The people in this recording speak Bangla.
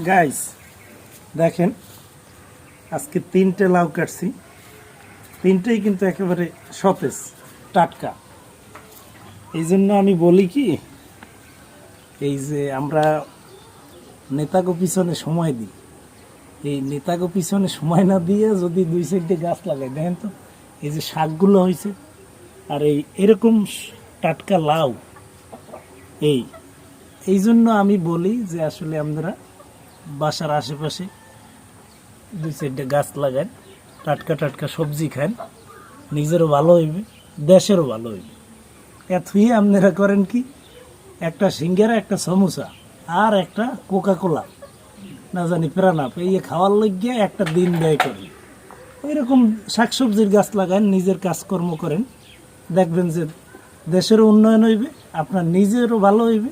গাইস দেখেন, আজকে 3টে লাউ কাটছি, 3টেই কিন্তু একেবারে সতেজ টাটকা। এই জন্য আমি বলি কি, এই যে আমরা নেতাগো পিছনে সময় দিই, এই নেতাগো পিছনে সময় না দিয়ে যদি 2 সাইডে গাছ লাগাই, দেখেন তো এই যে শাকগুলো হয়েছে, আর এরকম টাটকা লাউ। এই জন্য আমি বলি যে আসলে আমরা বাসার আশেপাশে 2 সাইডে গাছ লাগান, টাটকা টাটকা সবজি খান, নিজেরও ভালো হইবে, দেশেরও ভালো হইবে। এতই আপনারা করেন কি, একটা সিঙ্গারা, একটা সমোসা আর একটা কোকা কোলা না জানি প্রাণাপ এই খাওয়ার লাগিয়ে একটা দিন ব্যয় করেন। ওইরকম শাকসবজির গাছ লাগান, নিজের কাজকর্ম করেন, দেখবেন যে দেশেরও উন্নয়ন হইবে, আপনার নিজেরও ভালো হইবে,